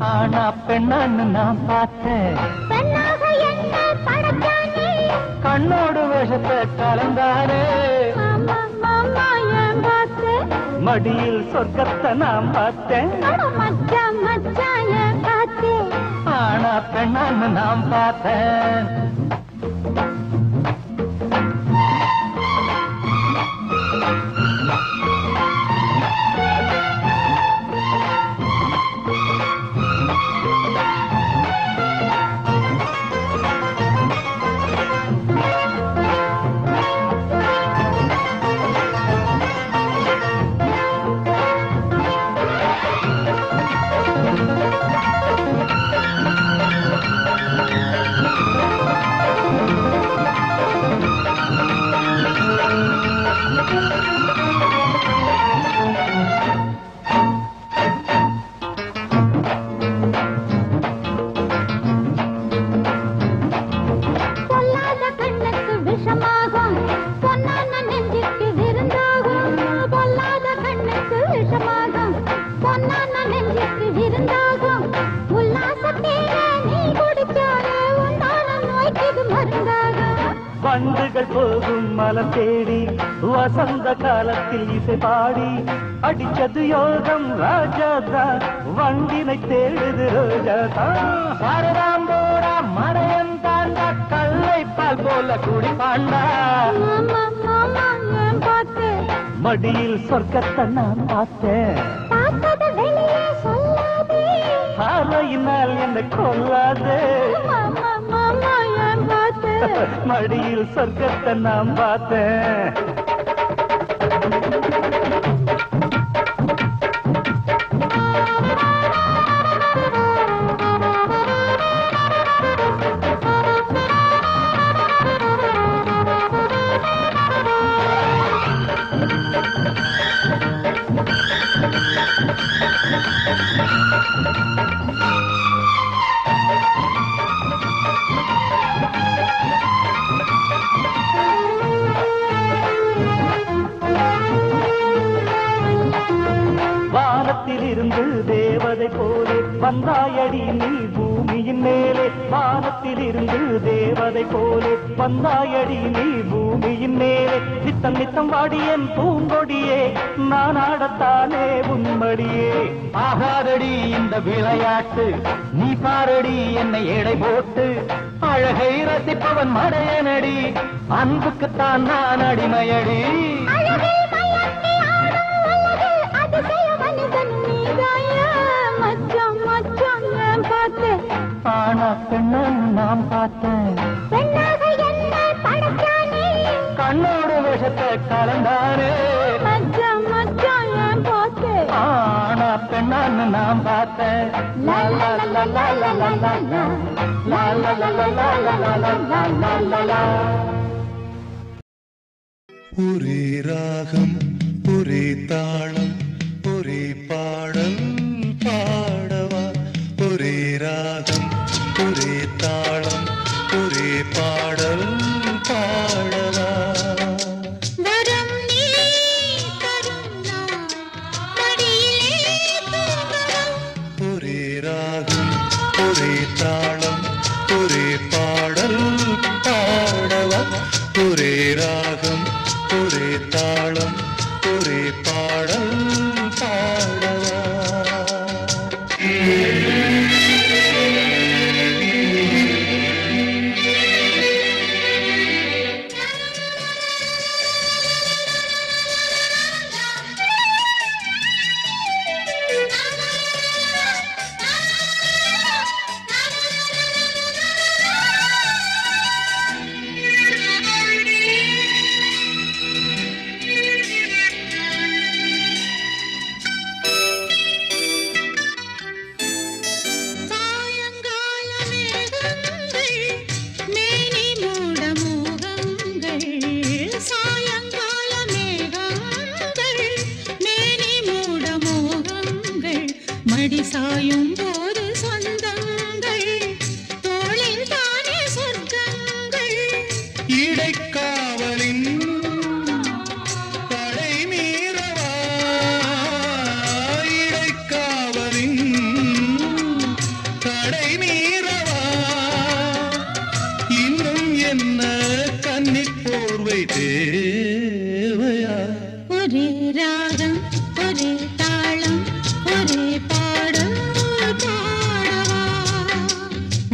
ஆனா பெண்ணான்னு நான் பார்த்தேன் பெண்ணாக என்ன படைச்சானே கண்ணோடு விஷத்தை கலந்தானே மாமா மாமா ஏன் பார்த்தே மடியில் சொர்க்கத்தை நாம் பார்த்தேன் அட மச்சான் மச்சான் ஏன் பார்த்தே ஆனா பெண்ணான்னு நாம் பார்த்தேன் பொல்லாத கண்ணுக்கு விஷமாகும் பொன்னான நெஞ்சுக்கு விருந்தாகும் பொல்லாத கண்ணுக்கு விஷமாகும் பொன்னான நெஞ்சுக்கு விருந்தாகும் உல்லாசத்தேன நீ குடிச்சாலே உண்டான நோய்க்கு இது மருந்தாகும் வண்டுகள் போகும் மலம் தேடி வசந்த காலத்தில் இசை பாடி அடிச்சது யோகம் ராஜாதா வண்டினை தேடுது ரோஜாதா சாரதாம்போடா மடையன் தாண்டா கல்லை பால் போல குடிப்பாண்டா மாமா மாமா ஏன் பார்த்தே மடியில் சொர்க்கத்தை நான் பார்த்தேன் பார்த்தத வெளியே சொல்லாதே பார்வையினால் என்னை கொல்லாதே மாமா மாமா ஏன் பார்த்தே மடியில் சொர்க்கத்தை நான் பார்த்தேன் வந்தாயடி நீ பூமியின் மேலே வானத்தில் இருந்து தேவதை போலே வந்தாயடி நீ பூமியின் மேலே நித்தம் நித்தம் வாடியன் பூங்கொடியே நான் ஆடத்தானே உன்மடியே ஆகாதடி இந்த விளையாட்டு நீ பாரடி என்னை எடை போட்டு அழகை ரசிப்பவன் மடையனடி அன்புக்குத்தான் நான் அடிமையடி ஆனா பெண்ணன் நாம் பார்த்தேன் கண்ணோடு விஷத்தை கலந்தானே ஆனா பெண்ணன் நாம் பார்த்தேன் ஒரே ராகம் ஒரே தாளம் ஒரே பாடல் பாடவா ஒரே ராகம் ஒரே தாளம் ஒரே பாடல் பாடவா வரம் நீ தரும் நான் மடியிலே தூங்கலாம் ஒரே ராகம் ஒரே தாளம் ஒரே பாடல் பாடவா ஒரே ராகம் ஒரே தாளம் ஒரே பாடல் பாடவா சாயும் போது சொந்தங்கள் தோளில் தானே சொர்க்கங்கள் இடைக்காவலின் தடை மீறவா இடைக்காவலின் தடை மீறவா இன்னும் என்ன கன்னிப் போர்வை தேவையா ஒரே ராகம் ஒரே தாளம் ஒரே பாடல் பாடவா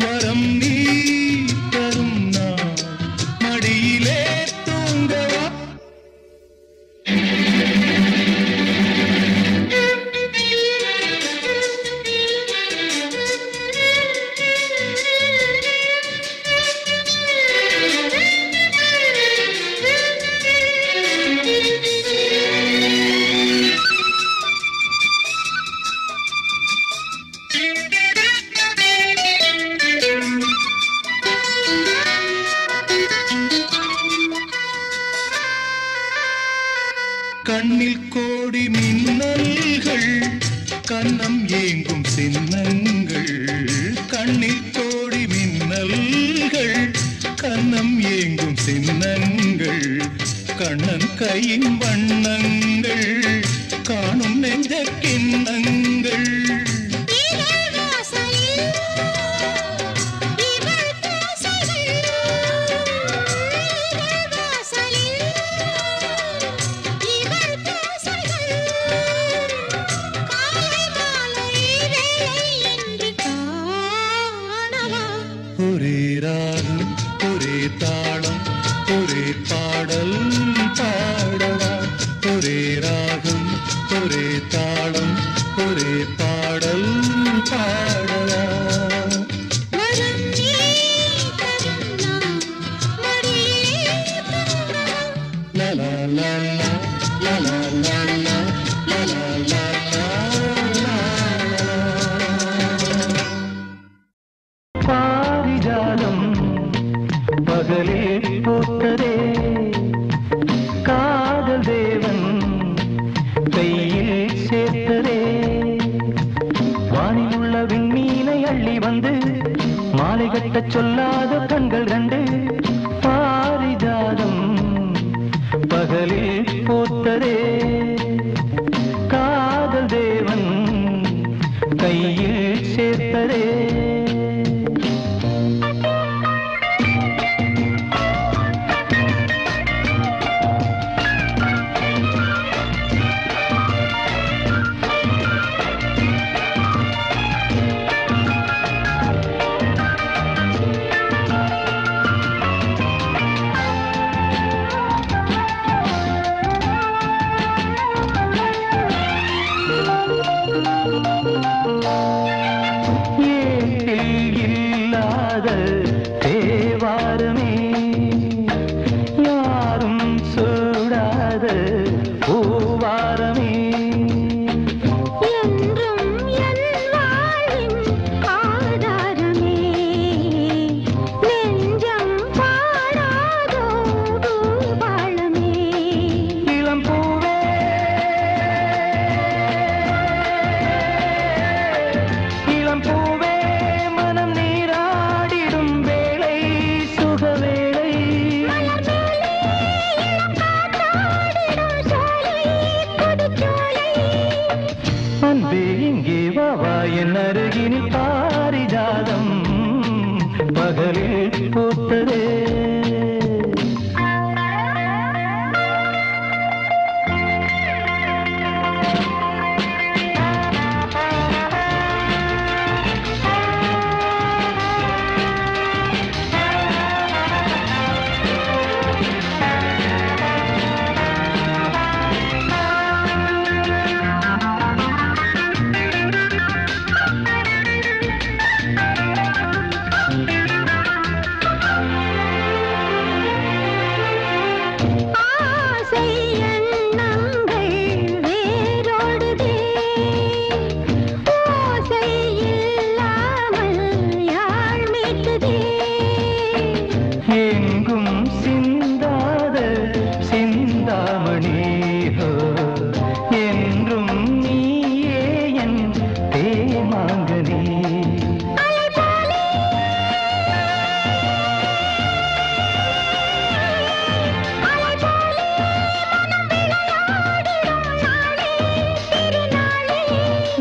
வரம் நீ தரும் நான் மடியிலே தூங்கவா கண்ணில் கோடி மின்னல்கள் கன்னம் ஏங்கும் சின்னங்கள் கண்ணில் கோடி மின்னல்கள் கன்னம் ஏங்கும் சின்னங்கள் கண்ணன் கையின் வண்ணங்கள் காணும் நெஞ்ச கிண்ணங்கள் ஒரே ராகம் ஒரே தாளம் ஒரே பாடல் பாடவா ஒரே ராகம் ஒரே தாளம் ஒரே பாடல் பாடவா வரம் நீ தரும் நான் மடியிலே தூங்கலாம் லா லா லா லா லா லா லா லா லா லா லா பாரிஜாலம் பகலில் பூத்ததே காதல் தேவன் கையில் சேர்த்ததே வானில் உள்ள விண்மீனை அள்ளி வந்து மாலை கட்டச் சொல்லாத கண்கள் ரெண்டு பாரிஜாலம் பகலில் பூத்ததே காதல் தேவன் கையில் சேர்த்ததே சேர்த்ததே. தேவாரமே யாரும் சூடாத பூவாரமே என்றும் என் வாழ்வின் ஆதாரமே நெஞ்சம் பாடாதோ பூபாளமே இளம் பூவே இளம் பூவே மனம் நீராடிடும் வேளை சுகவேளை அன்பே இங்கே வா என் அருகினில் பாரிஜாதம் பகலில் பூத்ததே. ஆசை எண்ணங்கள் வேரோடுதே ஓசை இல்லாமல் யாழ் மீட்டுதே எங்கும் சிந்தாத சிந்தாமணி என்றும் நீயே என் தேமாங்கனி.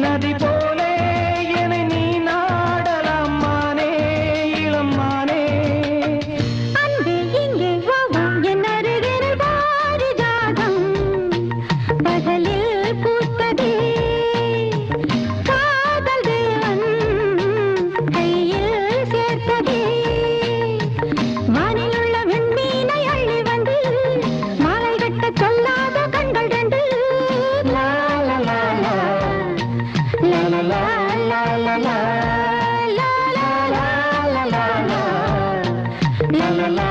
நதி போலே என்னை நீ நாடலாம் மானே இளம் மானே. அன்பே இங்கே வா என் அருகில் பாரிஜாதம் பகலில் பூத்ததே காதல் தேவன் கையில் சேர்த்ததே வானில் உள்ள வெண்மீனை அள்ளி வந்து மாலை கட்ட சொல்லாத கண்கள் ரெண்டு லா லா லா லா லா லா லா லா லா லா லா லா லா லா லா லா